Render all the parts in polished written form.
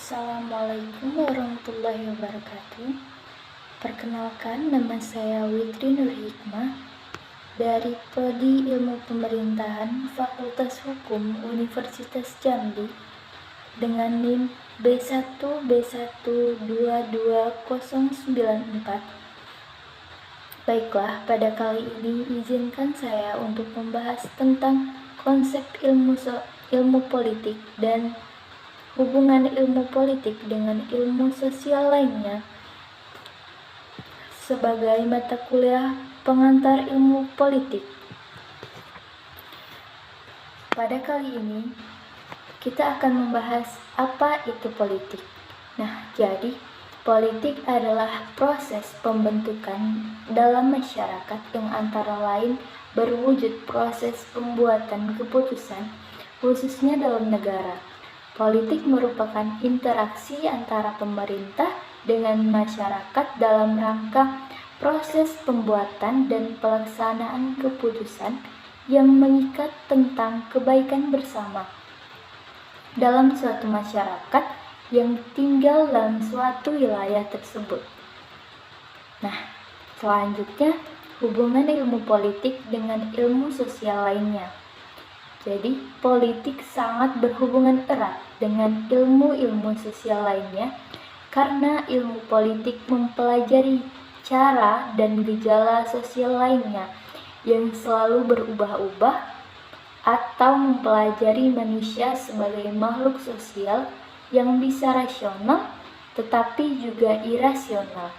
Assalamualaikum warahmatullahi wabarakatuh. Perkenalkan, nama saya Witri Nur Hikmah dari Prodi Ilmu Pemerintahan Fakultas Hukum Universitas Jambi dengan NIM B1B1222094. Baiklah, pada kali ini izinkan saya untuk membahas tentang konsep ilmu politik dan hubungan ilmu politik dengan ilmu sosial lainnya sebagai mata kuliah pengantar ilmu politik. Pada kali ini kita akan membahas apa itu politik. Nah, jadi politik adalah proses pembentukan dalam masyarakat yang antara lain berwujud proses pembuatan keputusan khususnya dalam negara. Politik merupakan interaksi antara pemerintah dengan masyarakat dalam rangka proses pembuatan dan pelaksanaan keputusan yang mengikat tentang kebaikan bersama dalam suatu masyarakat yang tinggal dalam suatu wilayah tersebut. Nah, selanjutnya hubungan ilmu politik dengan ilmu sosial lainnya. Jadi, politik sangat berhubungan erat dengan ilmu-ilmu sosial lainnya karena ilmu politik mempelajari cara dan gejala sosial lainnya yang selalu berubah-ubah atau mempelajari manusia sebagai makhluk sosial yang bisa rasional tetapi juga irasional.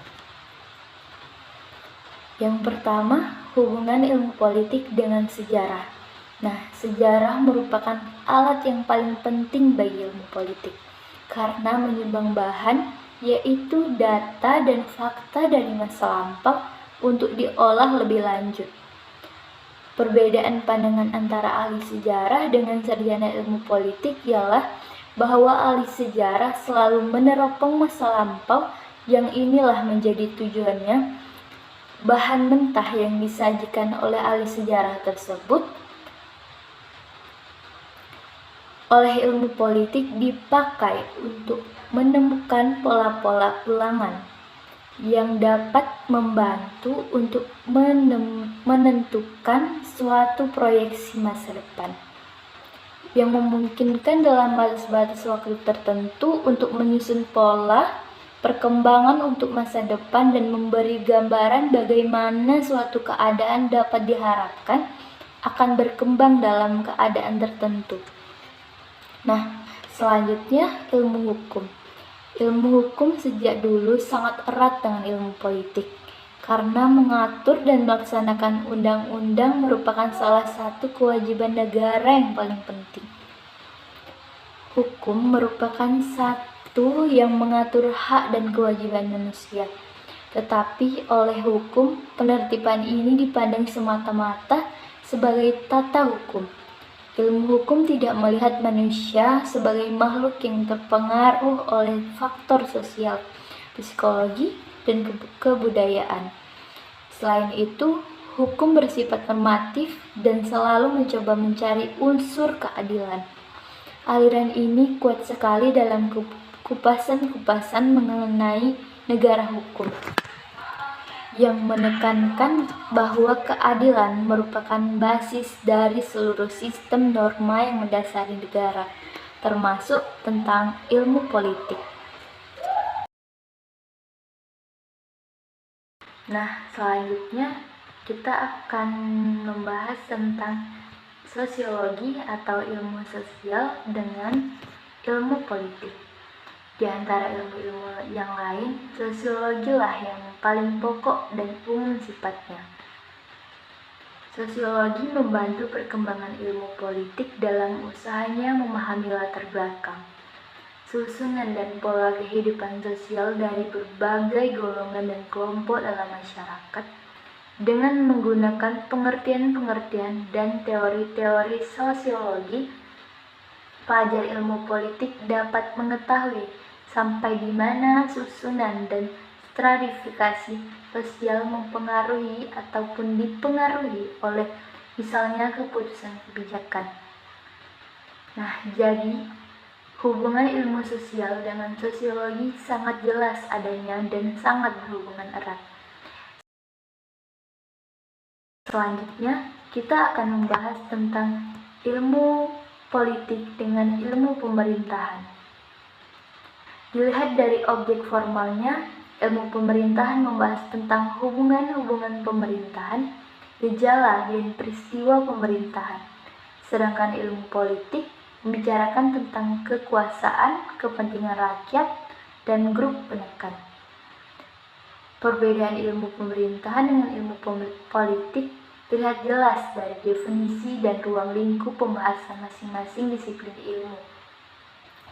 Yang pertama, hubungan ilmu politik dengan sejarah. Nah, sejarah merupakan alat yang paling penting bagi ilmu politik karena menyumbang bahan, yaitu data dan fakta dari masa lampau untuk diolah lebih lanjut. Perbedaan pandangan antara ahli sejarah dengan sarjana ilmu politik ialah bahwa ahli sejarah selalu meneropong masa lampau yang inilah menjadi tujuannya. Bahan mentah yang disajikan oleh ahli sejarah tersebut oleh ilmu politik dipakai untuk menemukan pola-pola ulangan yang dapat membantu untuk menentukan suatu proyeksi masa depan yang memungkinkan dalam batas-batas waktu tertentu untuk menyusun pola perkembangan untuk masa depan dan memberi gambaran bagaimana suatu keadaan dapat diharapkan akan berkembang dalam keadaan tertentu. Nah, selanjutnya ilmu hukum. Ilmu hukum sejak dulu sangat erat dengan ilmu politik karena mengatur dan melaksanakan undang-undang merupakan salah satu kewajiban negara yang paling penting. Hukum merupakan satu yang mengatur hak dan kewajiban manusia. Tetapi oleh hukum, penertiban ini dipandang semata-mata sebagai tata hukum. Ilmu hukum tidak melihat manusia sebagai makhluk yang terpengaruh oleh faktor sosial, psikologi, dan kebudayaan. Selain itu, hukum bersifat normatif dan selalu mencoba mencari unsur keadilan. Aliran ini kuat sekali dalam kupasan-kupasan mengenai negara hukum, yang menekankan bahwa keadilan merupakan basis dari seluruh sistem norma yang mendasari negara, termasuk tentang ilmu politik. Nah, selanjutnya kita akan membahas tentang sosiologi atau ilmu sosial dengan ilmu politik. Di antara ilmu-ilmu yang lain, sosiologi lah yang paling pokok dan umum sifatnya. Sosiologi membantu perkembangan ilmu politik dalam usahanya memahami latar belakang, susunan dan pola kehidupan sosial dari berbagai golongan dan kelompok dalam masyarakat dengan menggunakan pengertian-pengertian dan teori-teori sosiologi. Pelajar ilmu politik dapat mengetahui sampai di mana susunan dan stratifikasi sosial mempengaruhi ataupun dipengaruhi oleh misalnya keputusan kebijakan. Nah, jadi Hubungan ilmu sosial dengan sosiologi sangat jelas adanya dan sangat berhubungan erat. Selanjutnya, kita akan membahas tentang ilmu politik dengan ilmu pemerintahan. Dilihat dari objek formalnya, ilmu pemerintahan membahas tentang hubungan-hubungan pemerintahan, gejala dan peristiwa pemerintahan. Sedangkan ilmu politik membicarakan tentang kekuasaan, kepentingan rakyat, dan grup penekan. Perbedaan ilmu pemerintahan dengan ilmu politik terlihat jelas dari definisi dan ruang lingkup pembahasan masing-masing disiplin ilmu.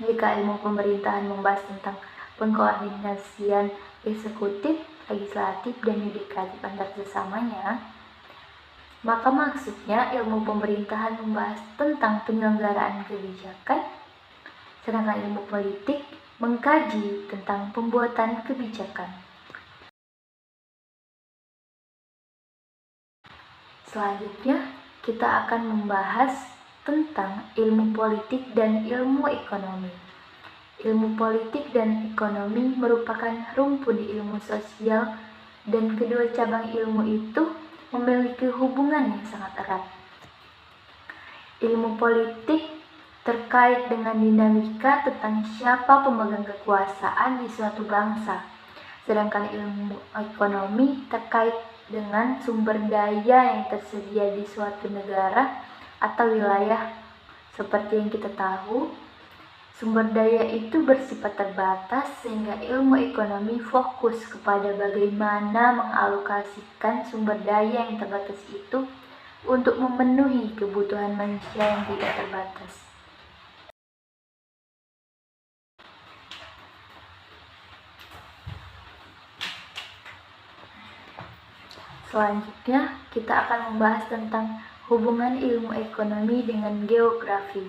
Jika ilmu pemerintahan membahas tentang pengkoordinasian eksekutif, legislatif, dan yudikatif antar sesamanya, maka maksudnya ilmu pemerintahan membahas tentang penyelenggaraan kebijakan, sedangkan ilmu politik mengkaji tentang pembuatan kebijakan. Selanjutnya, kita akan membahas tentang ilmu politik dan ilmu ekonomi. Ilmu politik dan ekonomi merupakan rumpun ilmu sosial, dan kedua cabang ilmu itu memiliki hubungan yang sangat erat. Ilmu politik terkait dengan dinamika tentang siapa pemegang kekuasaan di suatu bangsa, sedangkan ilmu ekonomi terkait dengan sumber daya yang tersedia di suatu negara atau wilayah. Seperti yang kita tahu, sumber daya itu bersifat terbatas, sehingga ilmu ekonomi fokus kepada bagaimana mengalokasikan sumber daya yang terbatas itu untuk memenuhi kebutuhan manusia yang tidak terbatas. Selanjutnya, kita akan membahas tentang hubungan ilmu ekonomi dengan geografi.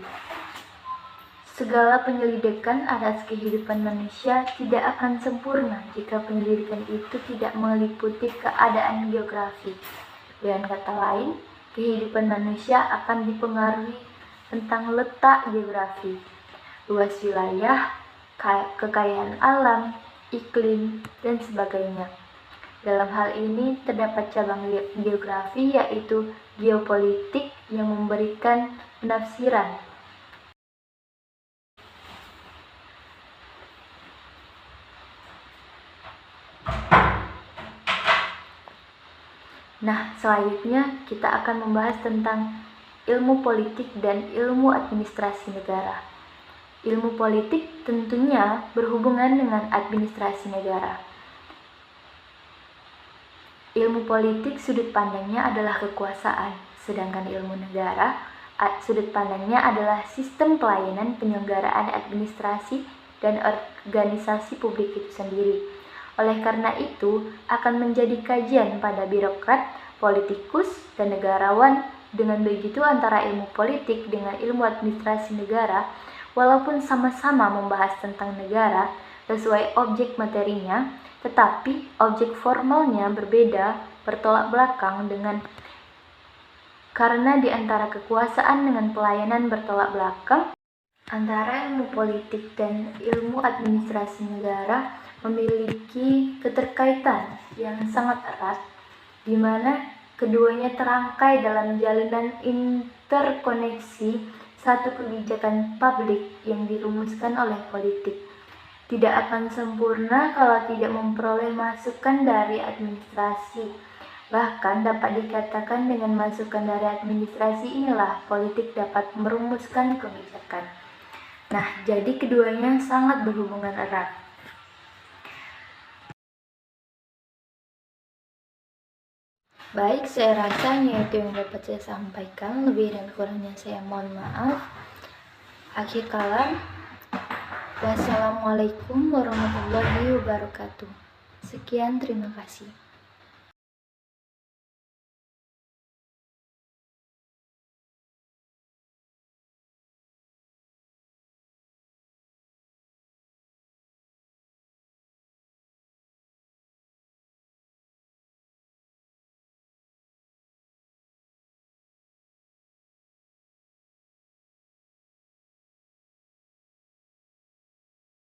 Segala penyelidikan atas kehidupan manusia tidak akan sempurna jika penyelidikan itu tidak meliputi keadaan geografi. Dengan kata lain, kehidupan manusia akan dipengaruhi tentang letak geografi, luas wilayah, kekayaan alam, iklim, dan sebagainya. Dalam hal ini terdapat cabang geografi, yaitu geopolitik, yang memberikan penafsiran. Nah, selanjutnya kita akan membahas tentang ilmu politik dan ilmu administrasi negara. Ilmu politik tentunya berhubungan dengan administrasi negara. Ilmu politik sudut pandangnya adalah kekuasaan, sedangkan ilmu negara sudut pandangnya adalah sistem pelayanan penyelenggaraan administrasi dan organisasi publik itu sendiri. Oleh karena itu, akan menjadi kajian pada birokrat, politikus, dan negarawan. Dengan begitu, antara ilmu politik dengan ilmu administrasi negara, walaupun sama-sama membahas tentang negara sesuai objek materinya, tetapi objek formalnya berbeda, bertolak belakang karena di antara kekuasaan dengan pelayanan bertolak belakang. Antara ilmu politik dan ilmu administrasi negara memiliki keterkaitan yang sangat erat, di mana keduanya terangkai dalam jalinan interkoneksi satu kebijakan publik yang dirumuskan oleh politik. Tidak akan sempurna kalau tidak memperoleh masukan dari administrasi. Bahkan dapat dikatakan dengan masukan dari administrasi inilah politik dapat merumuskan kebijakan. Nah, jadi keduanya sangat berhubungan erat. Baik, saya rasa itu yang dapat saya sampaikan. Lebih dan kurangnya saya mohon maaf. Akhir kalam, wassalamualaikum warahmatullahi wabarakatuh. Sekian, terima kasih.